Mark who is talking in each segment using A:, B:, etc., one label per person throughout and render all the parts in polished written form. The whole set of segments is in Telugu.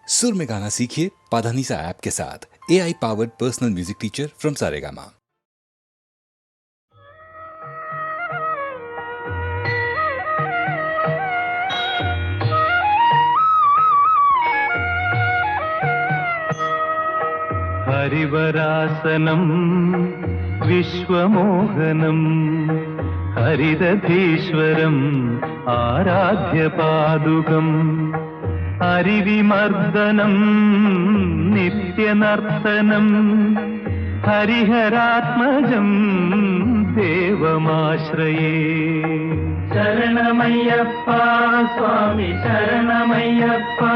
A: सुर में गाना सीखिए पाधानीसा ऐप के साथ। AI powered personal music teacher from Saregama.
B: हरिवरासनं विश्वमोहनं हरिदधीश्वरम् आराध्यपादुकम् हरिविमर्दनं नित्यनर्तनं हरिहरात्मजं देवमाश्रये। शरणमय्यप्पा स्वामी शरणमय्यप्पा,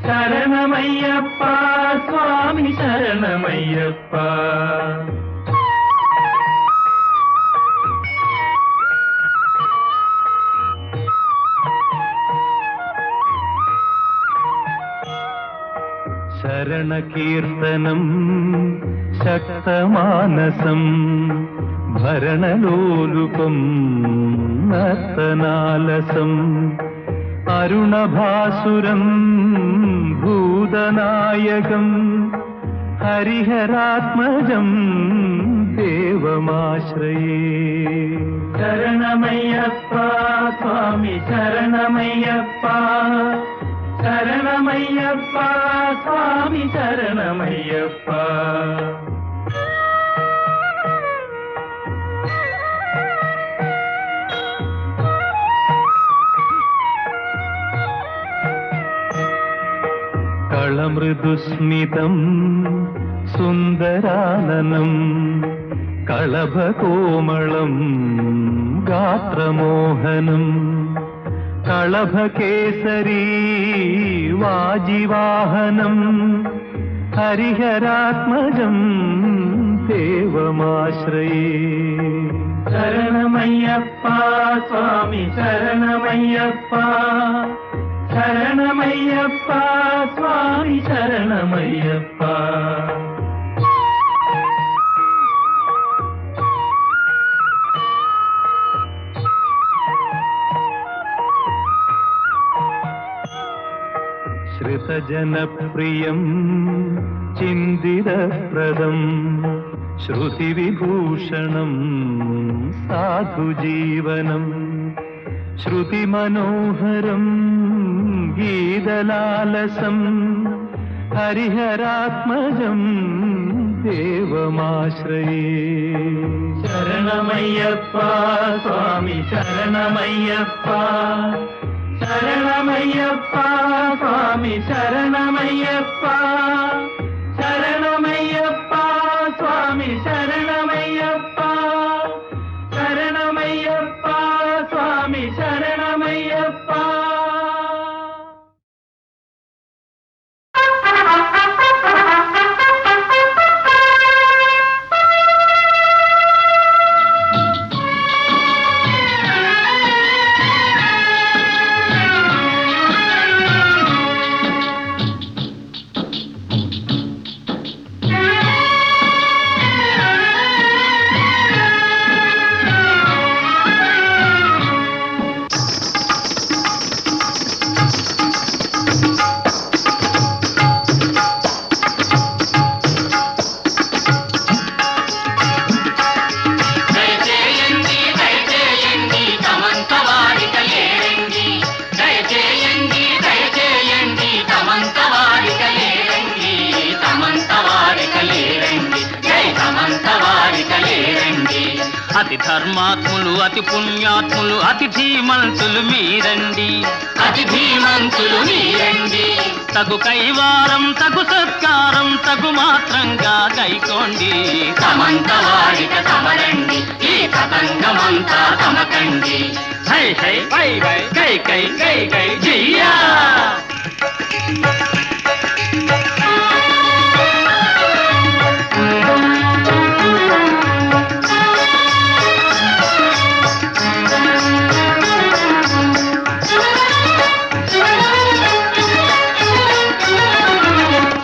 B: शरणमय्यप्पा स्वामी शरणमय्यप्पा। शरणकीर्तनं शक्तमानसं भरणलोलुपं नर्तनालसम् अरुणभासुरं भूतनायकं हरिहरात्मजं देवमाश्रये। शरणमय्यप्पा स्वामी शरणमय्यप्पा, शरणमय्यप्पा स्वामी शरणमय्यप्पा। कलमृदुस्मितं सुन्दराननं कलभकोमलं गात्रमोहनं कलभकेसरी वाजिवाहनं हरिहरात्मजं देवमाश्रये। शरणमय्यप्पा स्वामी शरणमय्यप्पा, शरणमय्यप्पा स्वामी शरणमय्यप्पा। श्रुतजनप्रियं चिन्तितप्रदं श्रुतिविभूषणं साधुजीवनं श्रुतिमनोहरं गीतलालसं हरिहरात्मजं देवमाश्रये। शरणमय्यप्पा स्वामी शरणमय्यप्पा, शरणमय्यप्पा स्वामी शरणमय्यप्पा, शरणमय्यप्पा स्वामी शरणमय्यप्पा, शरणमय्यप्पा स्वामी शरणमय्यप्पा।
C: అతి ధర్మాత్ములు అతి పుణ్యాత్ములు అతి ధీమంతులు మీరండి, అతి ధీమంతులు మీరండి. తగు కైవారం తగు సత్కారం తగు మాత్రంగా గైకోండి. తమంత వాడిక తమరండి, ఈ తతంగమంతా తమకండి. హై హై వై వై కై కై కై కై జియ్యా.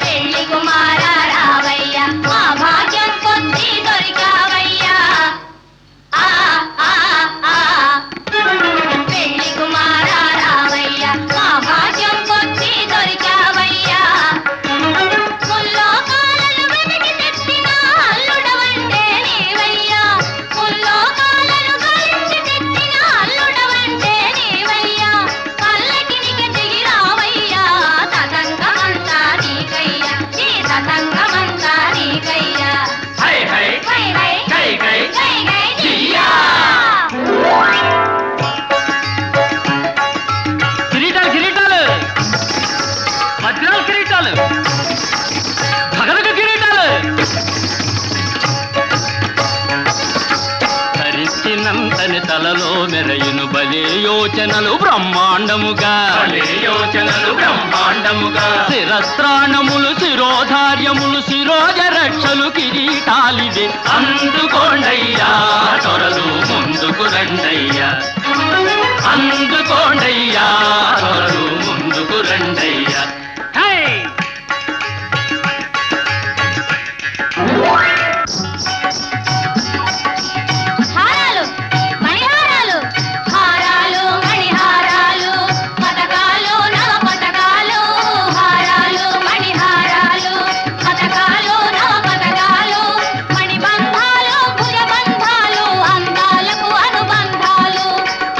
D: పెళ్లి కుమారా రావయ్య, మా భాగ్యం
C: కళ్ళలో మెరయును బలే యోచనలు బ్రహ్మాండముగా శిరస్త్రాణములు శిరోధార్యములు శిరోజ రక్షలు కిరీటాలిదే అందుకోండయ్యా త్వరలు ముందుకు రండయ్యా అందుకోండయ్యా త్వరలు ముందుకు రండయ్యా.
D: హారాలు మణిహారాలు హారాలు మణిహారాలు పతకాలు నవ పతకాలు హారాలు మణిహారాలు పతకాలు నవ పతకాలు మణిబంధాలు భుజబంధాలు అందాలకు అనుబంధాలు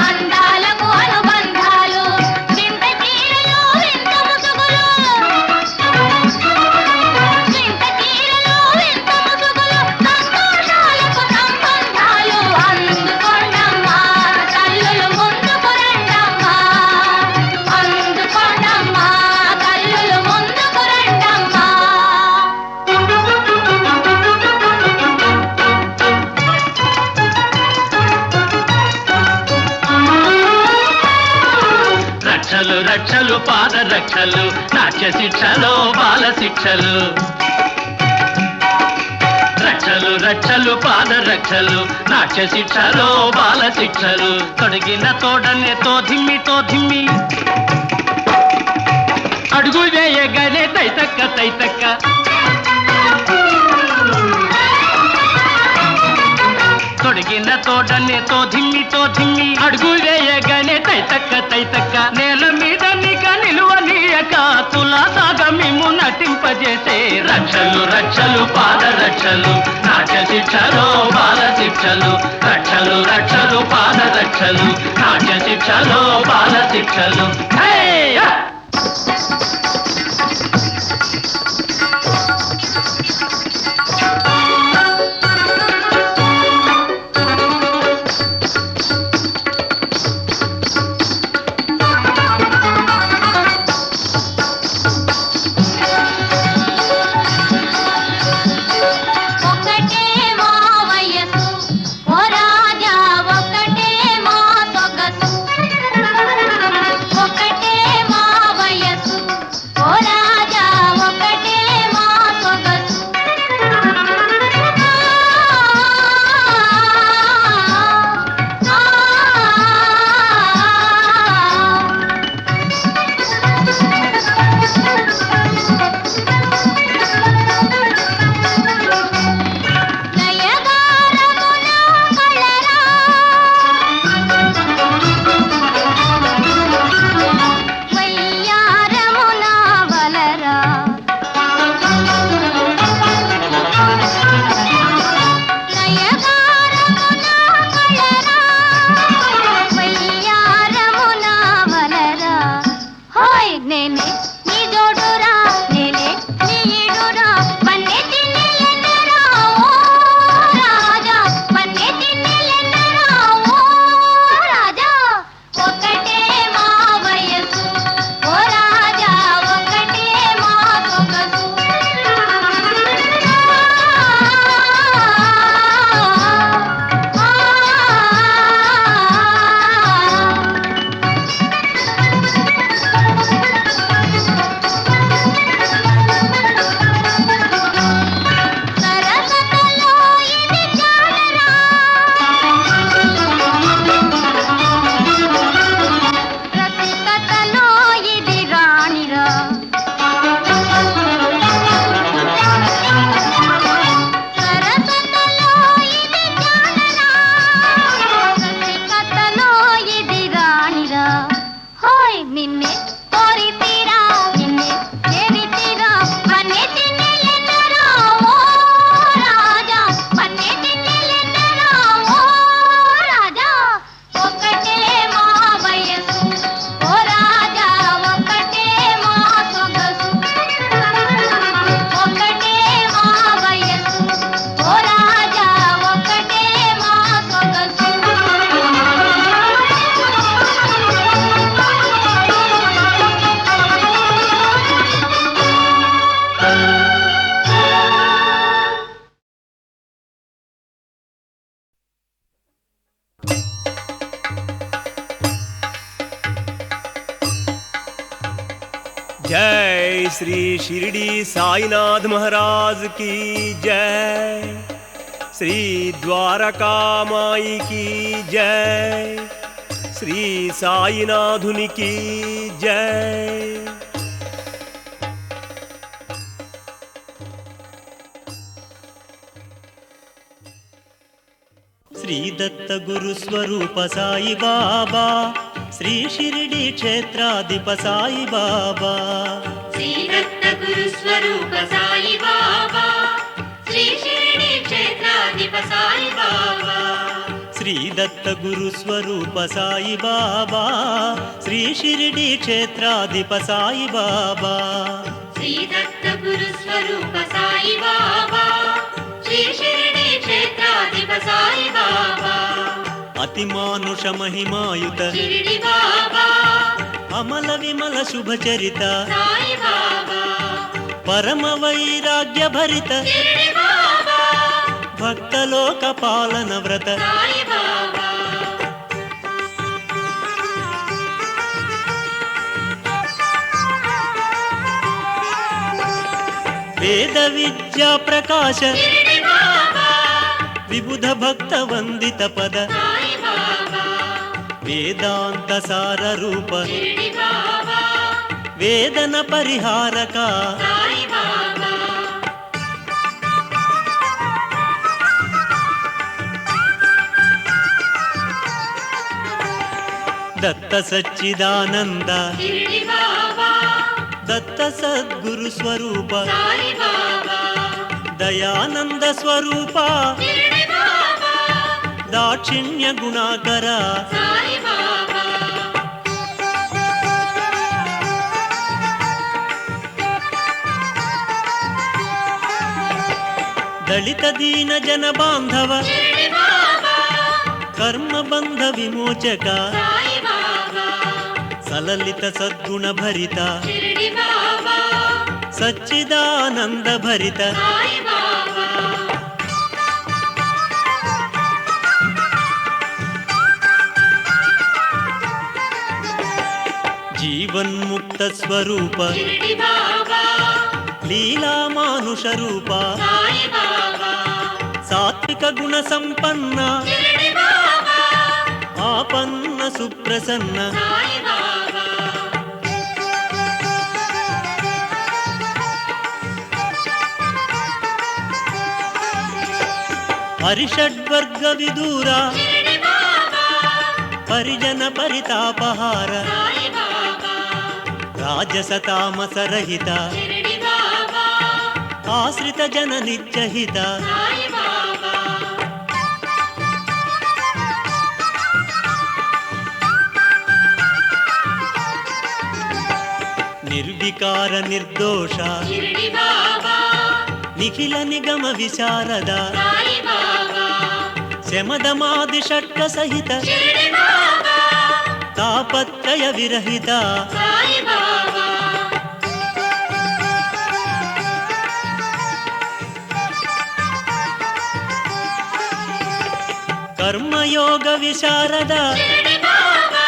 D: అందాలకు అనుబంధాలు వింత చీరలు వింత ముసుగులు వింత చీరలు వింత ముసుగులు సంతోషాలకు సంబంధాలు అందుకోండమ్మా తల్లులు ముందుకు రండమ్మా అందుకోండమ్మా తల్లులు ముందుకు రండమ్మా.
C: రక్షలు రక్షలు పాద రక్షలు నాట్య శిక్షలో బాల శిక్షలు రక్షలు రక్షలు పాద రక్షలు నాట్య శిక్షలో బాల శిక్షలు తొడిగిన తోడనే తోధిమ్మి అడుగు వేయగానే తైతక్క తొడిగిన తోడనే తోధిమ్మి అడుగు వేయగానే తైతక్క నేల మీద నిక నిలువనీయక తులాసాగా మిమ్ము నటింపజేసే రక్షలు రక్షలు పాద రక్షలు నాట్య శిక్షలో బాల శిక్షలు రక్షలు రక్షలు పాద రక్షలు నాట్య శిక్షలో బాల శిక్షలు.
D: ఒకటే మా వయసు ఓ రాజా ఒకటే మా సొగసు ఒకటే
E: जय श्री शिरडी साईनाथ महाराज की जय। श्री द्वारका माई की जय। श्री साईनाथुनि की जय।
F: శ్రీ దత్త గురు స్వరూప సాయి బాబా, శ్రీ షిరిడి క్షేత్రాధిప సాయి బాబా.
D: శ్రీ దత్త గురు స్వరూప సాయి బాబా, శ్రీ షిరిడి క్షేత్రాధిప సాయి బాబా.
F: శ్రీ దత్త గురు స్వరూప సాయి బాబా, శ్రీ షిరిడి క్షేత్రాధిప సాయి బాబా.
D: శ్రీ దత్త గురు స్వరూప సాయి బాబా, శ్రీ షిరిడి క్షేత్రాధిప సాయి బాబా.
F: అతి మానుష మహిమాయుత
D: షిరిడి బాబా,
F: అమల విమల శుభ చరిత
D: సాయి బాబా.
F: పరమ వైరాగ్య భరిత
D: షిరిడి బాబా,
F: భక్తలోక పాలన వ్రత
D: సాయి బాబా.
F: వేద విద్యా ప్రకాశ
D: షిరిడి బాబా,
F: విబుధ భక్త వందిత పద
D: సాయి బాబా.
F: వేదాంత సార రూప
D: షిరిడి బాబా,
F: వేదన పరిహారక
D: సాయి బాబా.
F: దత్త సచ్చిదానంద
D: షిరిడి బాబా,
F: దత్త సద్గురు స్వరూప
D: సాయి బాబా.
F: దయానంద స్వరూప
D: షిరిడి బాబా,
F: దాక్షిణ్య గుణాకర
D: సాయి బాబా.
F: దళిత దీన జన బాంధవ
D: షిరిడి బాబా,
F: కర్మ బంధ విమోచక
D: సాయి బాబా.
F: సలలిత సద్గుణ భరిత
D: షిరిడి బాబా,
F: సచ్చిదానంద భరిత
D: సాయి బాబా.
F: జీవన్ముక్త స్వరూప
D: షిరిడి బాబా,
F: లీలా మానుష రూప
D: సాయి బాబా.
F: సాత్విక గుణ సంపన్న
D: షిరిడి బాబా,
F: ఆపన్న సుప్రసన్న
D: సాయి బాబా.
F: హరిషడ్వర్గ విదూర
D: షిరిడి బాబా,
F: పరిజన పరితాపహార
D: సాయి బాబా.
F: రాజస తామస రహిత
D: షిరిడి బాబా,
F: ఆశ్రిత జన నిత్యహిత
D: సాయి బాబా.
F: నిర్వికార నిర్దోష
D: షిరిడి బాబా,
F: నిఖిల నిగమ విశారద
D: సాయి బాబా.
F: శమదమాది షట్క సహిత
D: షిరిడి బాబా,
F: తాపత్రయ విరహిత
D: సాయి బాబా.
F: కర్మయోగ విశారద
D: షిరిడి బాబా,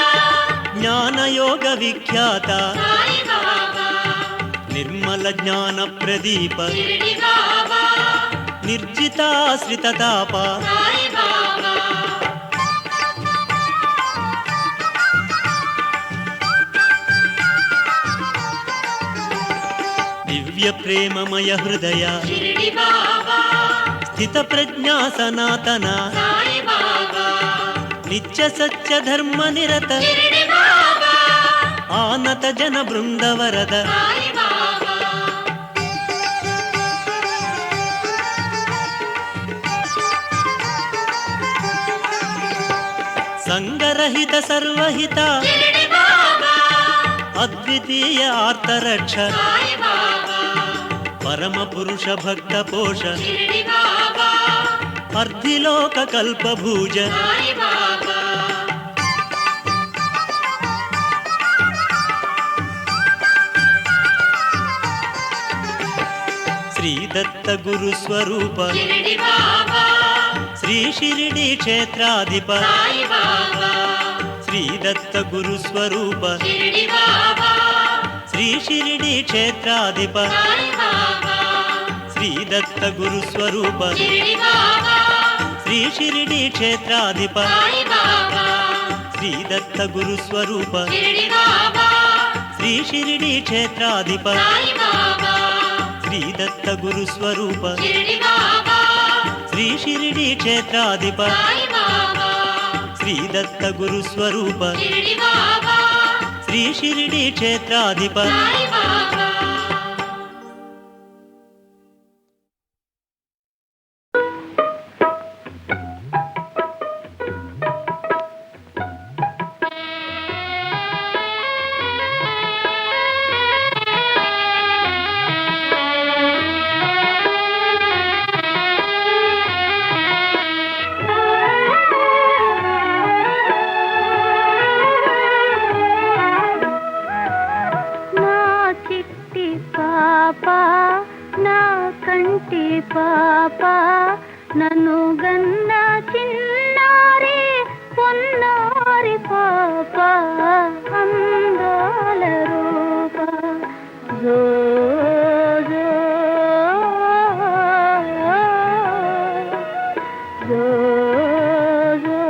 F: జ్ఞానయోగ విఖ్యాత
D: సాయి బాబా.
F: నిర్మల జ్ఞాన ప్రదీప
D: షిరిడి బాబా,
F: నిర్జితాశ్రిత తాప
D: సాయి బాబా.
F: దివ్య ప్రేమమయ హృదయ
D: షిరిడి బాబా,
F: స్థిత ప్రజ్ఞా సనాతన
D: సాయి బాబా.
F: నిత్య సత్య ధర్మ నిరత
D: షిరిడి బాబా,
F: ఆనత జన బృందవరద
D: సాయి బాబా.
F: సంగరహిత సర్వహిత
D: షిరిడి బాబా,
F: అద్వితీయ ఆర్తరక్ష
D: సాయి బాబా.
F: పరమ పురుష భక్త పోష
D: షిరిడి బాబా,
F: అర్ధిలోక కల్పభూజ
D: సాయి బాబా.
F: శ్రీ దత్త గురు స్వరూప
D: షిరిడి బాబా,
F: శ్రీ షిరిడి క్షేత్రాధిప
D: సాయి బాబా.
F: శ్రీ దత్త గురు స్వరూప
D: షిరిడి బాబా,
F: శ్రీ శ్రీ షిరిడి క్షేత్రాధిప
D: సాయిబాబా
F: శ్రీ దత్త గురు స్వరూప
D: షిరిడి బాబా
F: శ్రీ షిరిడి క్షేత్రాధిప
D: సాయిబాబా
F: శ్రీ దత్త గురు స్వరూప
D: షిరిడి బాబా
F: శ్రీ షిరిడి క్షేత్రాధిప
D: సాయిబాబా
F: శ్రీ దత్త గురు స్వరూప
D: షిరిడి బాబా
F: శ్రీ షిరిడి క్షేత్రాధిప
D: సాయిబాబా
F: శ్రీ దత్త గురు స్వరూప
D: షిరిడి బాబా
F: శ్రీ షిరిడి క్షేత్రాధిప
D: సాయిబాబా
G: నా చిట్టి పాప నా కంటి పాప నన్ను గన్న చిన్నారి పొన్నారి పాప అందాల రూప జో జో జో జో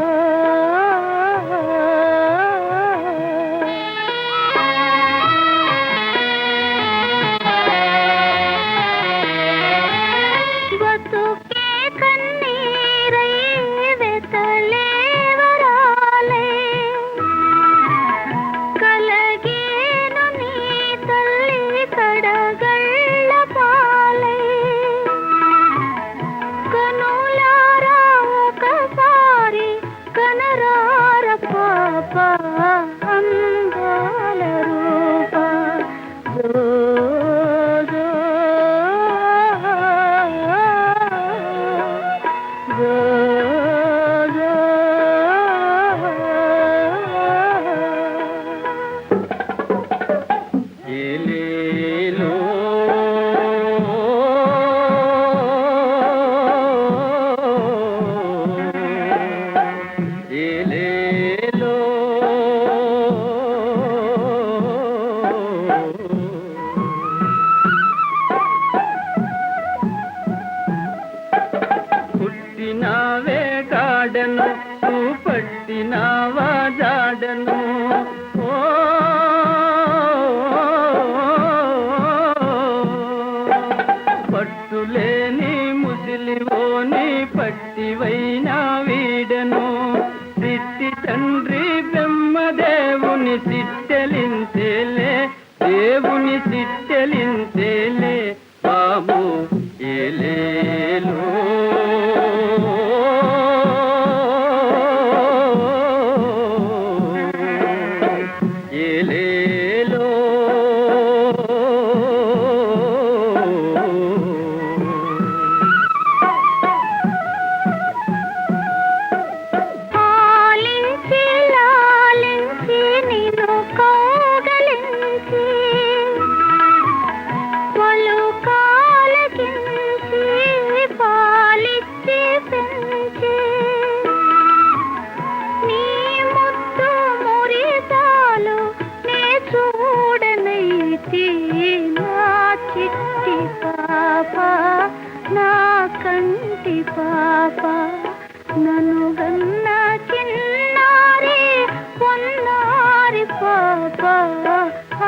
G: బతుకే కన్నీరై వెతలేవరాలే కలగేను నీ తల్లి కడగళ్ళ పాలై కనులారా ఒకసారి కనరార పాప అందాల రూప జో జో జో జో
B: ఏలేలో ఏలేలో పుట్టినావే కాడను పట్టినావా జాడను ఓ పట్టులేని ముసిలివోని పట్టివైన వీడను సిట్టి తండ్రి బ్రహ్మదేవుని సిట్టెలించేలే దేవుని సిట్టెలించేలే బాబు ఏలేలో ఏలేలో
G: పాలించి లాలించి నిన్ను కౌగలించి పలుకాలకించి పాలిచ్చి పెంచి నీ ముద్దు మురితాలు నే చూడనైతి నా చిట్టి పాప నా కంటి పాప నన్ను గన్న చిన్నారి పొన్నారి పాప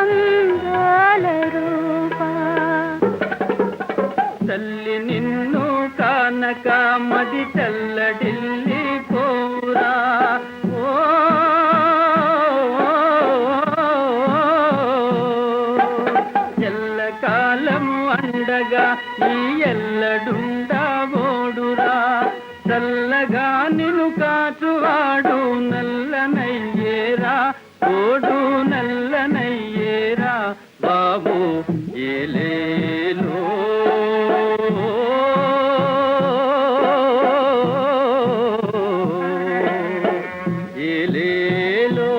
G: అందాల రూప
B: తల్లి నిన్ను కానక మది తెల్లడిల్లి పోరా ఓ ఎల్లకాలం అండగా ఈ ఎల్లడుండా ఓడురా చల్లగా నిన్ను కాచువాడు నల్లనయ్యేరా ఓడు నల్లనయ్యేరా బాబు ఏలేలో ఏలేలో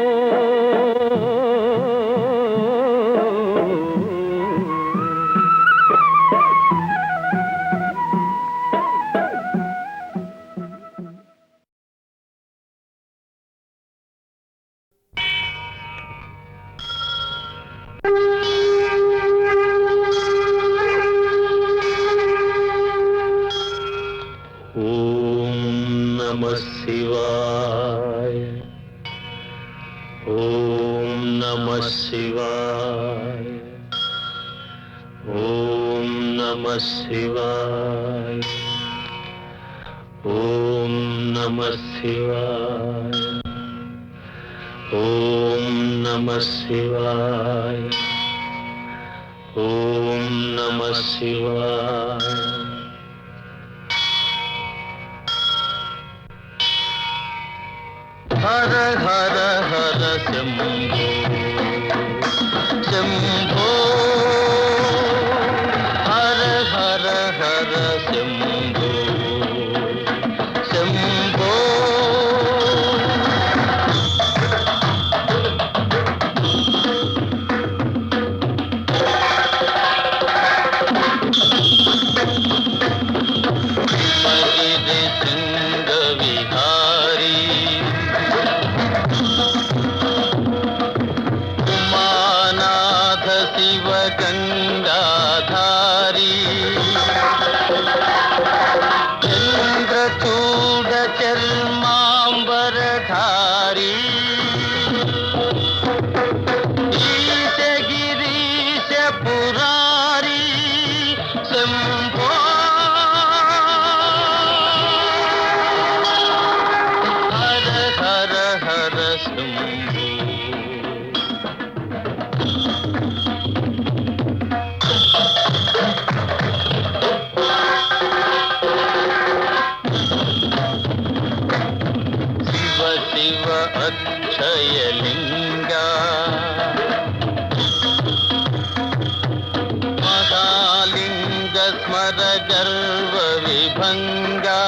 C: ఓం నమః శివాయ ఓం నమః శివాయ ఓం నమః శివాయ ఓం నమః శివాయ హర హర హర శంభో శంభో హర హర హర శంభో శంభో హిమగిరి శృంగ విహారీ శివ గంగాధారీ చంద్రచూడ చర్మాంబరధారీ ఈశ గిరీశ పురారీ శంభో హర హర హర శంభో శివ అక్షయలింగా మహాలింగ స్మర గర్వ విభంగా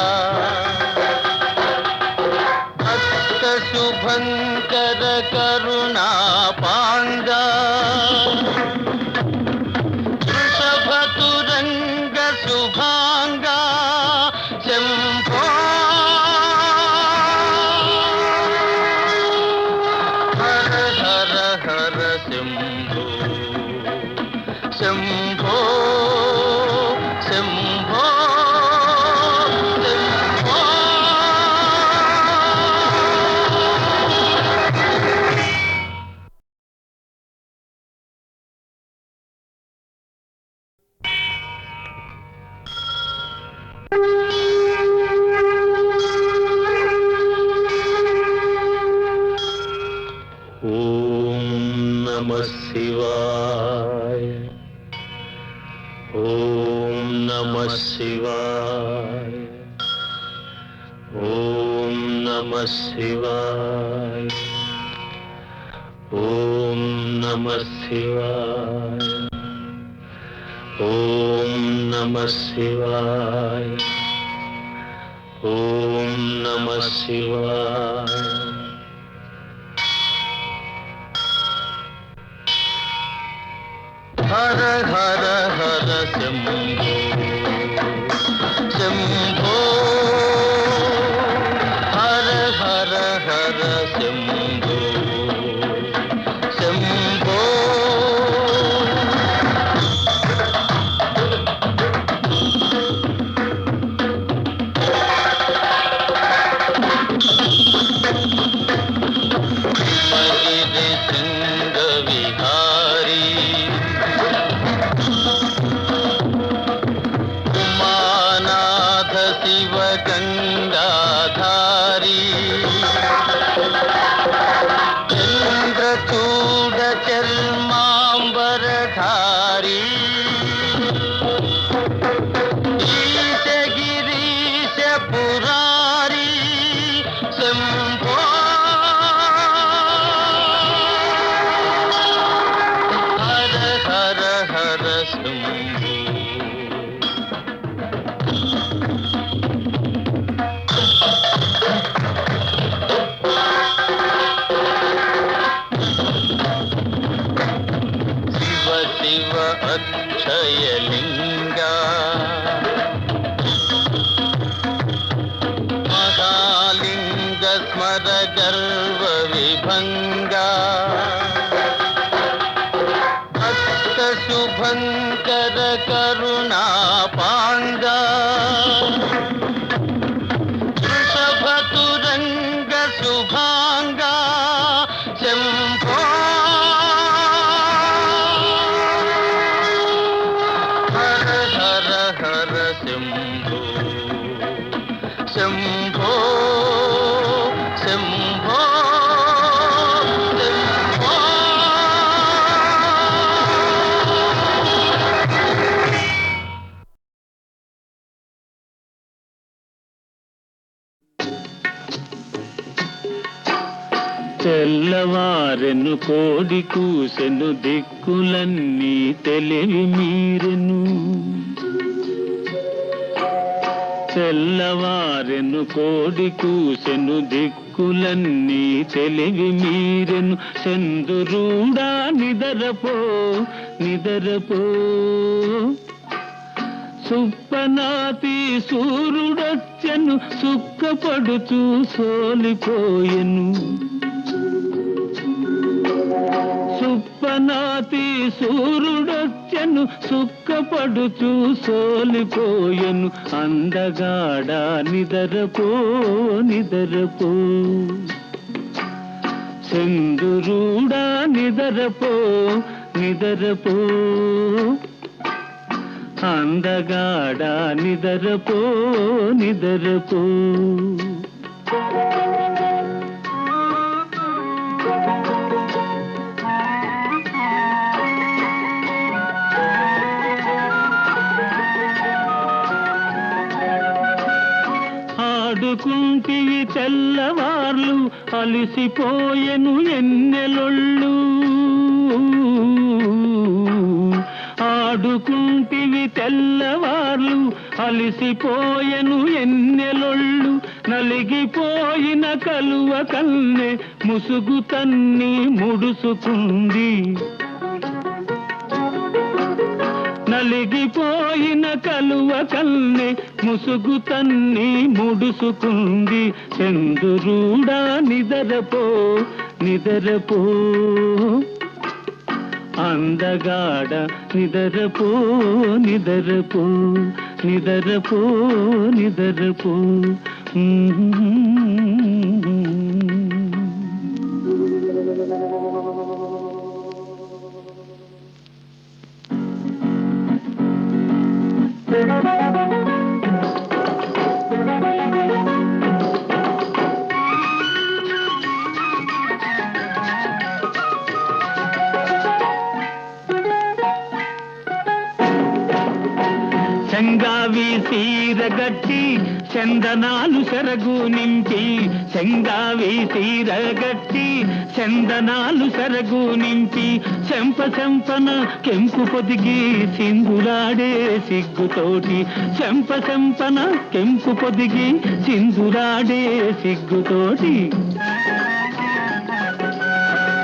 C: భక్త శుభంకర కరుణా పాంగా వృషభతురంగ శుభాంగా శంభో శంభో శంభో శంభో ఓం నమః శివాయ ఓం నమః శివాయ ఓం నమః శివాయ ఓం నమః శివాయ ఓం నమః శివాయ ఓం నమః శివాయ హర హర హర శంభో శంభో హర హర హర శంభో శంభో హిమగిరి శృంగ విహారీ శివ గంగాధారీ చంద్రచూడ చర్మాంబరధారీ ఈశ గిరీశ పురారీ శంభో హర హర హర శంభో శివ అక్షయలింగా మహాలింగ స్మర గర్వ విభంగా భక్త శుభంకర కరుణా పాంగా వృషభతురంగ శుభాంగా శంభో హర హర శంభో శంభో శంభో
B: తెల్లవారెను కోడి కూసెను దిక్కులన్నీ తెలివి మీరెను తెల్లవారెను కోడి కూసెను దిక్కులన్నీ తెలివి మీరెను చంద్రుడా నిదరపో నిదరపో సుప్పనాతి సూర్యుడొచ్చెను సుక్కపడుచూ సోలిపోయెను సుప్పనాతి సూర్యుడొచ్చెను సుక్కపడుచూ సోలిపోయెను అందగాడ నిదరపో నిదరపో చంద్రుడా నిదరపో నిదరపో అందగాడ నిదరపో నిదరపో ఆడుకుంటివి తెల్లవార్లు అలిసిపోయెను ఎన్నెలొళ్ళు ఆడుకుంటివి తెల్లవార్లు అలిసిపోయెను ఎన్నెలొళ్ళు నలిగిపోయిన కలువ కన్నె ముసుగు తన్ని ముడుసుకుంది నలిగిపోయిన కలువ కన్నె ముసుగు తన్ని ముడుసుకుంది చంద్రుడా నిదరపో నిదరపో అందగాడ నిదరపో నిదరపో నిదరపో నిదరపో చెంగావి సీరగట్టి చందనాలు సెరగు నింపి చెంగావి సీరగట్టి చందనాలు సెరగు నింపి చెంప చెంపన కెంపు పొదిగి సింధురాడే సిగ్గుతోటి చెంప చెంపన కెంపు పొదిగి సింధురాడే సిగ్గుతోటి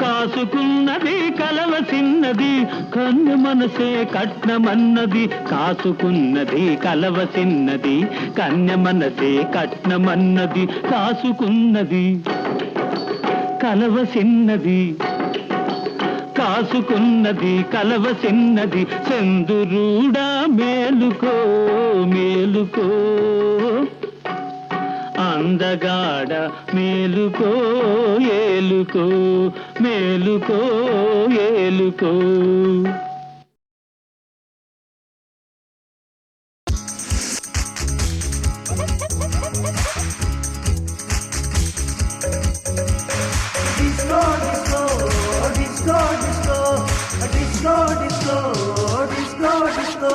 B: కాసుకున్నది కలవసిన్నది కన్ను మనసే కట్నమన్నది కాసుకున్నది కలవసిన్నది కన్య మనసే కట్నమన్నది కాసుకున్నది కలవసిన్నది కాసుకున్నది కలవసిన్నది చంద్రుడా మేలుకో మేలుకో అందగాడ మేలుకో ఏలుకో మేలుకో ఏలుకో
H: Disco, disco, disco, disco, disco, disco, disco, disco.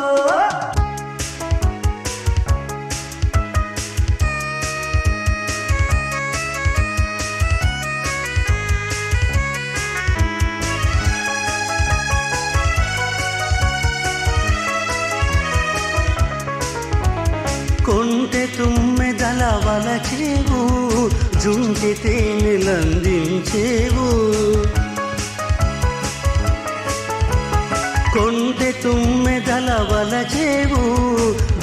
H: కొంటె తుమ్మెదల వలచేవు జుంటి తేనెలందించేవు కొంటె తుమ్మెదల వలచేవు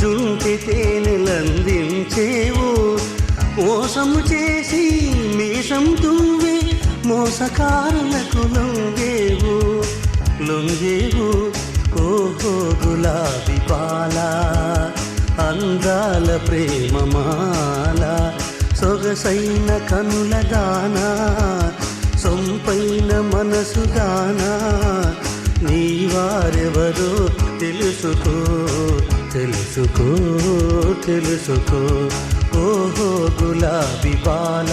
H: జుంటి తేనెలందించేవు మోసము చేసి మీసం తువ్వి మోసకారులకు లొంగేవు లొంగేవు ఓహో గులాబీ బాలా అందాల ప్రేమమాల సొగసైన కనుల దానా సొంపైన మనసు దానా నీ వారెవరో తెలుసుకో తెలుసుకో తెలుసుకో ఓహో గులాబీ బాల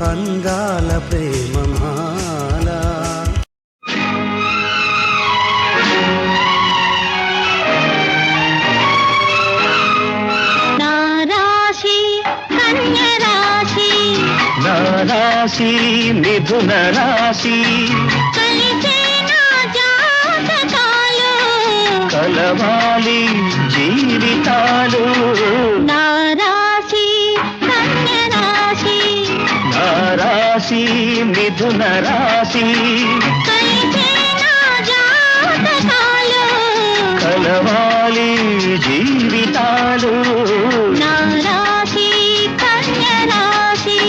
H: అందాల ప్రేమమాల.
G: నా రాశి కన్య రాశి
B: నా రాశి మిథున రాశి
G: కలిసే నా జాతకాలు
B: కలవాలి జీవితాలు.
G: నా రాశి కన్య రాశి
B: నా రాశి మిథున రాశి
G: కలిసే నా జాతకాలు
B: కలవాలి జీవితాలు.
G: నా రాశి కన్య రాశి.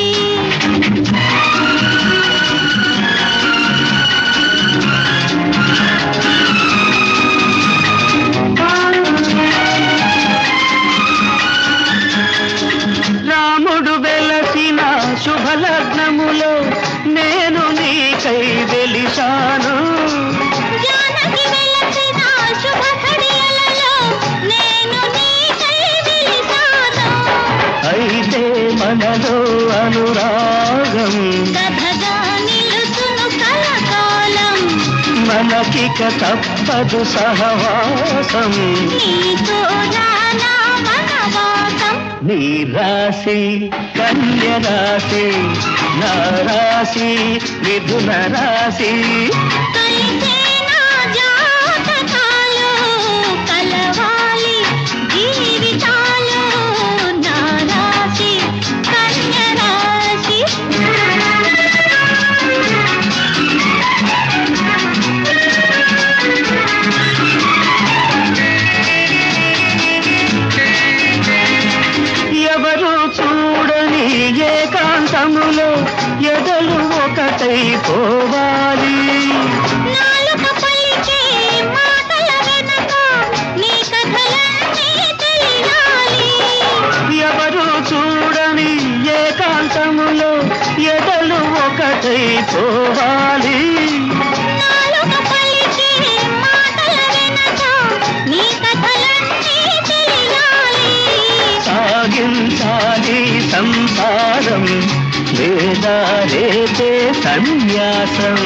B: రాముడు వెలసిన శుభలగ్నములో నేను నీకై వెలిశాను.
G: జానకి వెలసిన శుభ ఘడియలలో నేను నీకై వెలిసాను.
B: అయితే మనలో అనురాగం
G: కథగా నిలుచును కలకాలం.
B: మనకిక తప్పదు సహవాసం.
G: నీతో రానా వనవాసం.
B: నీ రాశి కన్య రాశి నా రాశి మిథున రాశి
G: కలిసే నా జాతకాలు కలవాలి జీవితాలు. నా రాశి కన్య రాశి.
B: ఎవరు చూడని ఏకాంతములో ఎదలు ఒకటై పోవాలి.
G: నాలుక పలికే మాటల వెనక నీ కథలన్నీ తెలియాలి.
B: ఎవరు చూడని ఏకాంతములో ఎదలు ఒకటై పోవాలి.
G: నాలుక పలికే మాటల వెనక నీ కథలన్నీ తెలియాలి.
B: సాగించాలి సంసారం లేదా రేపే సన్యాసం.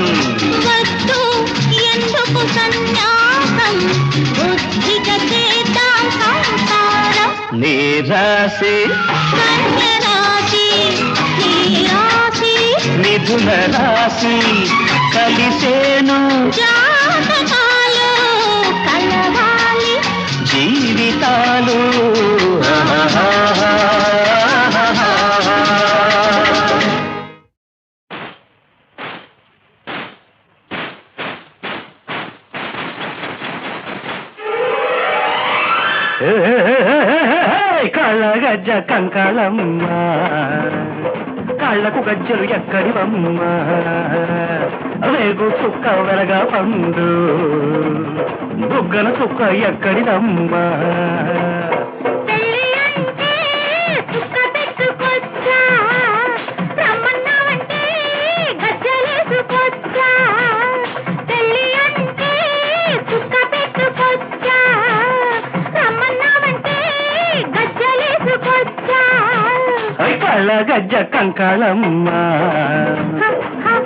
G: వద్దు ఎందుకు సన్యాసం బుద్ధిగా చేద్దాం సంసారం.
B: నీ రాశి
G: కన్య రాశి నీ రాశి
B: మిథున రాశి కలిసేను
G: జాతకాలు కలవాలి
B: జీవితాలు. కళ్ళగజ్జ కంకళమ్మ కళ్ళకు గజ్జలు ఎక్కడివమ్మ రేగు చుక్క వెలగా పండు బుగ్గన చుక్క ఎక్కడిదమ్మా.
G: పెళ్ళి అంటే చుక్క పెట్టుకొచ్చా రమ్మన్నావంటే గజ్జలేసుకొచ్చా. పెళ్ళి అంటే చుక్క పెట్టుకొచ్చా రమ్మన్నావంటే గజ్జలేసుకొచ్చా.
B: కళ్ళగజ్జ కంకళమ్మ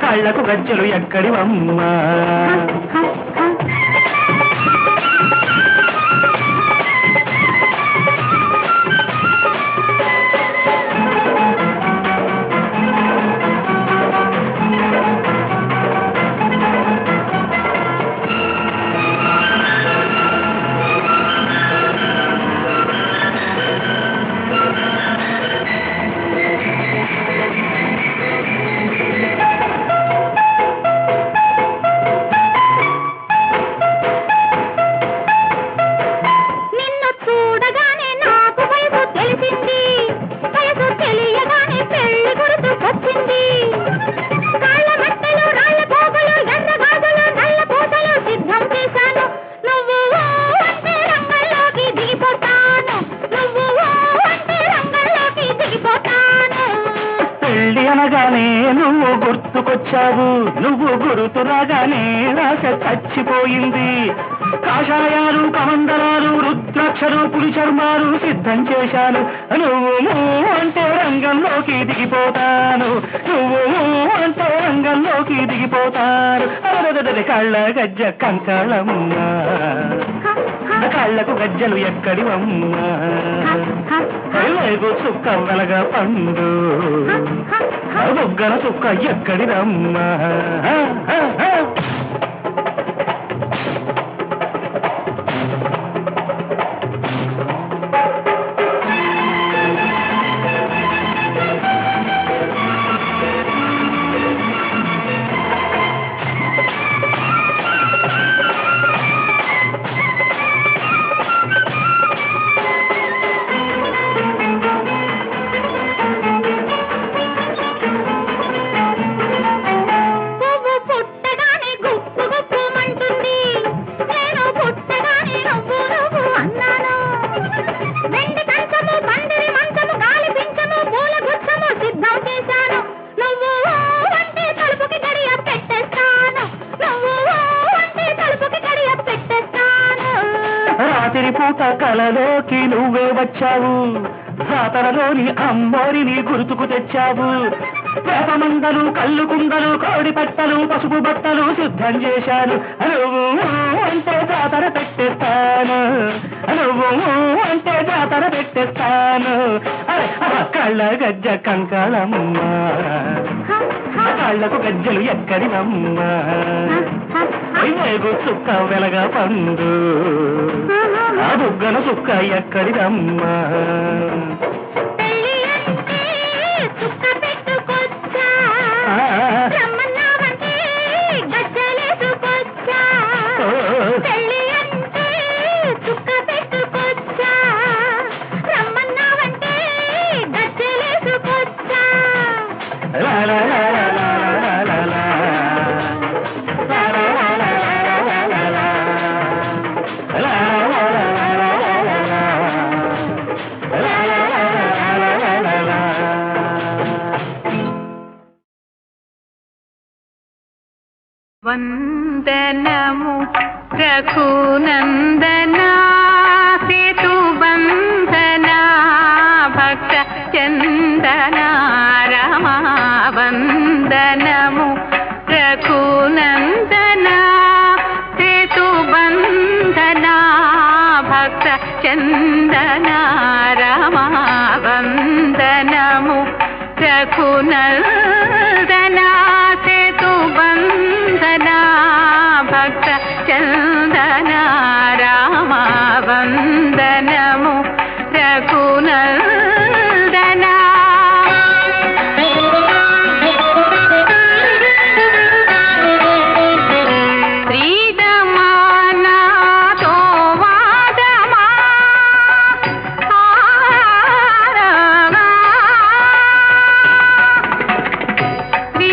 B: కళ్ళకు గజ్జలు ఎక్కడివమ్మా. అనగానే నువ్వు గుర్తుకొచ్చావు, నువ్వు గుర్తు రాగానే రాస చచ్చిపోయింది. కాషాయాలు కమండలాలు రుద్ర ద్రాక్షలు పులి చర్మాలు సిద్ధం చేశాను నువ్వు అంటే రంగంలోకి దిగిపోతాను నువ్వు అంటే రంగంలోకి దిగిపోతాను కళ్ళ గజ్జ కంకాళమ్మ కళ్ళకు గజ్జలు ఎక్కడివమ్మా చుక్క వెలగా పండు బొగ్గన చుక్క ఎక్కడిదమ్మా పూట కలలోకి నువ్వే వచ్చావు జాతరలోని అమ్మోరిని గుర్తుకు తెచ్చావు వేపమందలు కళ్ళు కుందలు కోడి పట్టలు పసుపు బట్టలు సిద్ధం చేశాను నువ్వు అంటే జాతర పెట్టేస్తాను నువ్వు అంటే జాతర పెట్టేస్తాను కళ్ళ గజ్జ కంకాళమ్మ కళ్ళకు గజ్జలు ఎక్కడివమ్మా చుక్క వెలగా పండు ఆ బుగ్గన చుక్క ఎక్కడిదమ్మా
G: వందనము రఘునందనా సేతుబంధనా భక్త చందనా రమా వందనము రఘునందనా సేతుబంధనా భక్త చందనా రమా వందనము రఘునందనా సేతుబంధనా భక్త చందనా రామా వందనము రఘునందనా శ్రీదమానాతో వాదమా శ్రీ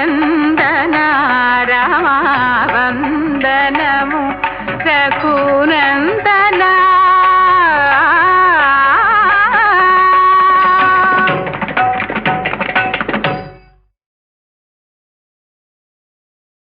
G: చందన రామ వందనము రఘు